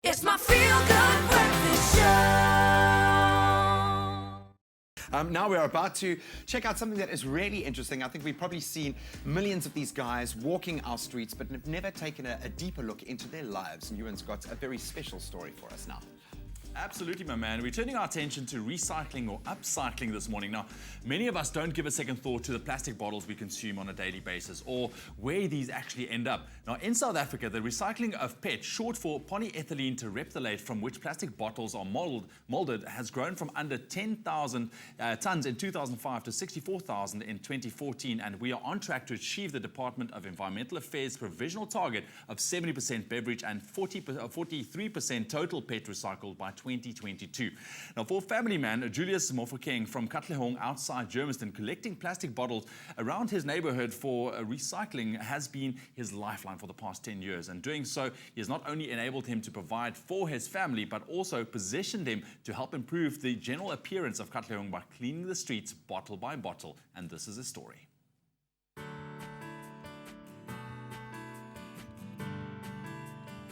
It's my feel-good breakfast show. Now we're about to check out something that is really interesting. I think we've probably seen millions of these guys walking our streets, but have never taken a deeper look into their lives. And Ewan's got a very special story for us now. Absolutely, my man. We're turning our attention to recycling or upcycling this morning. Now, many of us don't give a second thought to the plastic bottles we consume on a daily basis or where these actually end up. Now, in South Africa, the recycling of PET, short for polyethylene terephthalate, from which plastic bottles are molded, has grown from under 10,000 tons in 2005 to 64,000 in 2014, and we are on track to achieve the Department of Environmental Affairs provisional target of 70% beverage and 43% total PET recycled by 2022. Now, for family man Julius Mofokeng from Katlehong outside Germiston, collecting plastic bottles around his neighborhood for recycling has been his lifeline for the past 10 years. And doing so, he has not only enabled him to provide for his family, but also positioned him to help improve the general appearance of Katlehong by cleaning the streets bottle by bottle. And this is his story.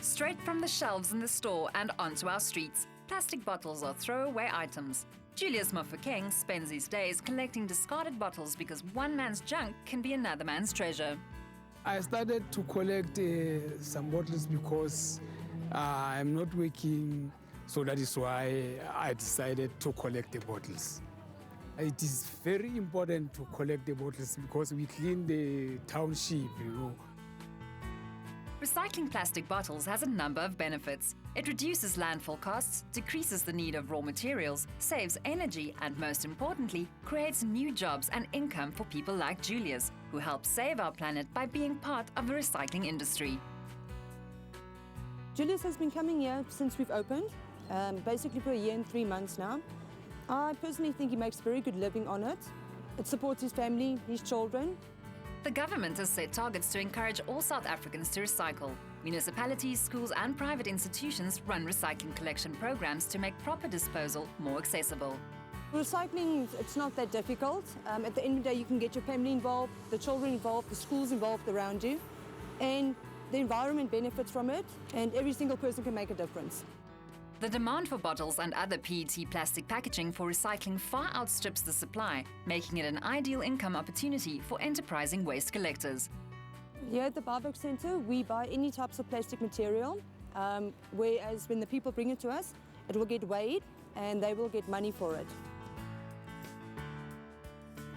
Straight from the shelves in the store and onto our streets, plastic bottles are throwaway items. Julius Mofokeng spends his days collecting discarded bottles because one man's junk can be another man's treasure. I started to collect some bottles because I'm not working, so that is why I decided to collect the bottles. It is very important to collect the bottles because we clean the township, you know. Recycling plastic bottles has a number of benefits. It reduces landfill costs, decreases the need of raw materials, saves energy, and most importantly, creates new jobs and income for people like Julius, who help save our planet by being part of the recycling industry. Julius has been coming here since we've opened, basically for a year and 3 months now. I personally think he makes a very good living on it. It supports his family, his children. The government has set targets to encourage all South Africans to recycle. Municipalities, schools and private institutions run recycling collection programs to make proper disposal more accessible. Recycling, it's not that difficult. At the end of the day, you can get your family involved, the children involved, the schools involved around you, and the environment benefits from it, and every single person can make a difference. The demand for bottles and other PET plastic packaging for recycling far outstrips the supply, making it an ideal income opportunity for enterprising waste collectors. Here at the Buyback Centre, we buy any types of plastic material, whereas when the people bring it to us, it will get weighed and they will get money for it.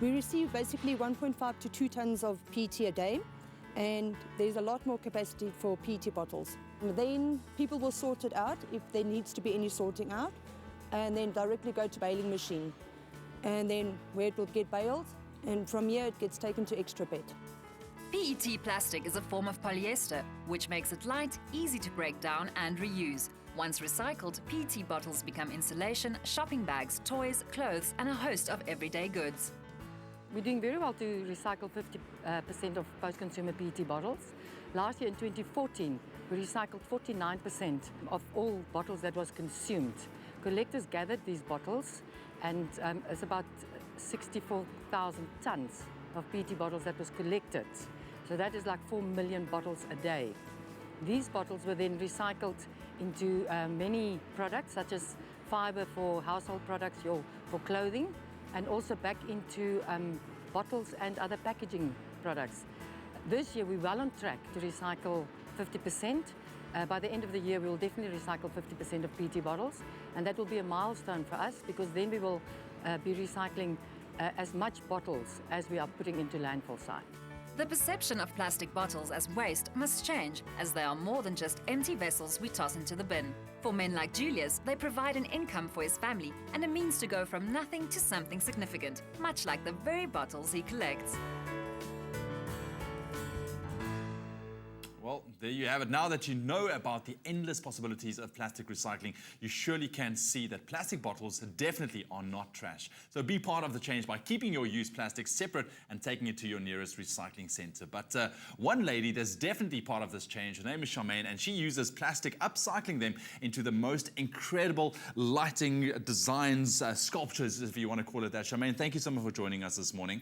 We receive basically 1.5 to 2 tons of PET a day, and there's a lot more capacity for PET bottles. Then people will sort it out if there needs to be any sorting out, and then directly go to baling machine, and then where it will get baled, and from here it gets taken to extra PET. PET plastic is a form of polyester, which makes it light, easy to break down and reuse. Once recycled, PET bottles become insulation, shopping bags, toys, clothes and a host of everyday goods. We're doing very well to recycle 50% of post-consumer PET bottles. Last year in 2014, we recycled 49% of all bottles that was consumed. Collectors gathered these bottles, and it's about 64,000 tons of PET bottles that was collected. So that is like 4 million bottles a day. These bottles were then recycled into many products, such as fiber for household products or for clothing, and also back into bottles and other packaging products. This year we're well on track to recycle 50%. By the end of the year we will definitely recycle 50% of PET bottles, and that will be a milestone for us because then we will be recycling as much bottles as we are putting into landfill site. The perception of plastic bottles as waste must change, as they are more than just empty vessels we toss into the bin. For men like Julius, they provide an income for his family and a means to go from nothing to something significant, much like the very bottles he collects. Well, there you have it. Now that you know about the endless possibilities of plastic recycling, you surely can see that plastic bottles definitely are not trash. So be part of the change by keeping your used plastic separate and taking it to your nearest recycling center. But one lady that's definitely part of this change, her name is Charmaine, and she uses plastic, upcycling them into the most incredible lighting designs, sculptures, if you want to call it that. Charmaine, thank you so much for joining us this morning.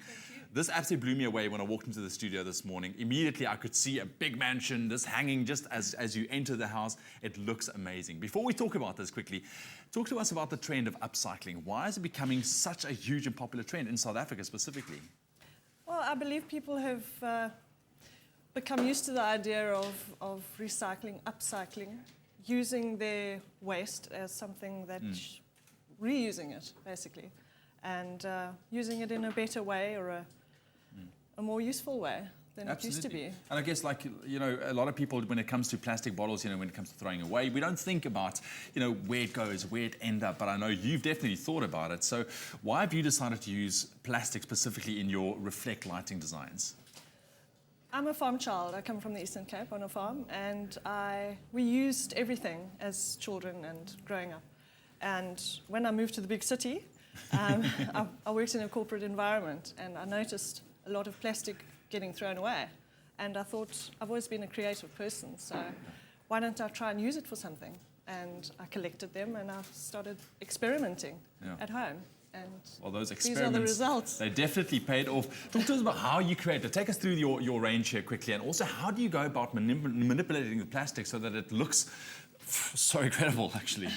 This absolutely blew me away when I walked into the studio this morning. Immediately, I could see a big mansion, this hanging just as you enter the house. It looks amazing. Before we talk about this quickly, talk to us about the trend of upcycling. Why is it becoming such a huge and popular trend in South Africa specifically? Well, I believe people have become used to the idea of recycling, upcycling, using their waste as something that, reusing it, basically, and using it in a better way or a more useful way than it used to be. And I guess, like, you know, a lot of people, when it comes to plastic bottles, you know, when it comes to throwing away, we don't think about, you know, where it goes, where it ends up, but I know you've definitely thought about it. So why have you decided to use plastic specifically in your Reflekt lighting designs? I'm a farm child. I come from the Eastern Cape on a farm, and we used everything as children and growing up. And when I moved to the big city, I worked in a corporate environment, and I noticed a lot of plastic getting thrown away. And I thought, I've always been a creative person, so why don't I try and use it for something? And I collected them, and I started experimenting at home. And well, those these are the experiments, results. they definitely paid off. Talk to us about how you create it. Take us through your range here quickly, and also how do you go about manipulating the plastic so that it looks so incredible, actually?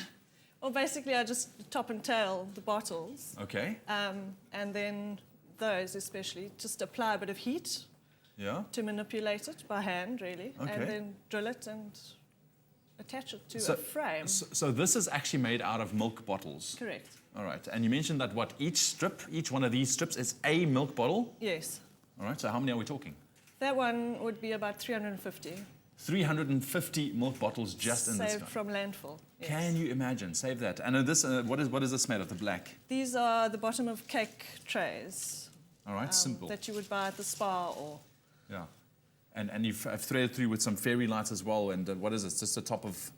Well, basically, I just top and tail the bottles. Okay. And then those especially, just apply a bit of heat to manipulate it by hand, really. Okay. And then drill it and attach it to a frame. So this is actually made out of milk bottles? Correct. All right. And you mentioned that, what, each one of these strips is a milk bottle? Yes. All right. So how many are we talking? That one would be about 350. 350 milk bottles just in this Saved one. from landfill. Yes. Can you imagine? Save that. And this, what is this made of, the black? These are the bottom of cake trays. All right, simple. That you would buy at the spa or... Yeah. And you've threaded through with some fairy lights as well. And what is this? Just the top of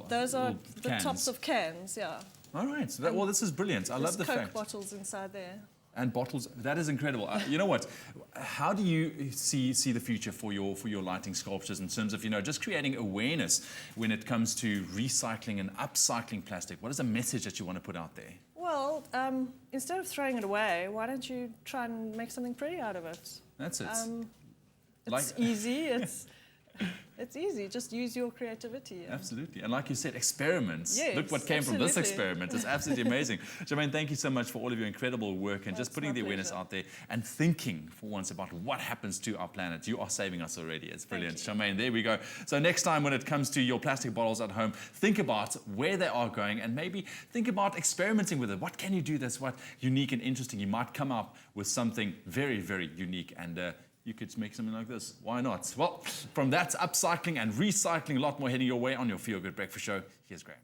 Those are little the cans. tops of cans, yeah. All right. So well, this is brilliant. I love the Coke fact. bottles inside there. And bottles. That is incredible. You know what? How do you see the future for your lighting sculptures in terms of, you know, just creating awareness when it comes to recycling and upcycling plastic? What is the message that you want to put out there? Well, instead of throwing it away, why don't you try and make something pretty out of it? That's it. It's easy. It's easy. Just use your creativity. Absolutely. And like you said, experiments. Yes, Look what came from this absolutely. experiment. It's absolutely amazing. Charmaine, thank you so much for all of your incredible work and just putting the awareness out there and thinking for once about what happens to our planet. You are saving us already. It's brilliant. Charmaine, there we go. So next time when it comes to your plastic bottles at home, think about where they are going and maybe think about experimenting with it. What can you do that's what unique and interesting? You might come up with something very, very unique, and you could make something like this. Why not? Well, from that, upcycling and recycling, a lot more heading your way on your Feel Good Breakfast Show. Here's Graham.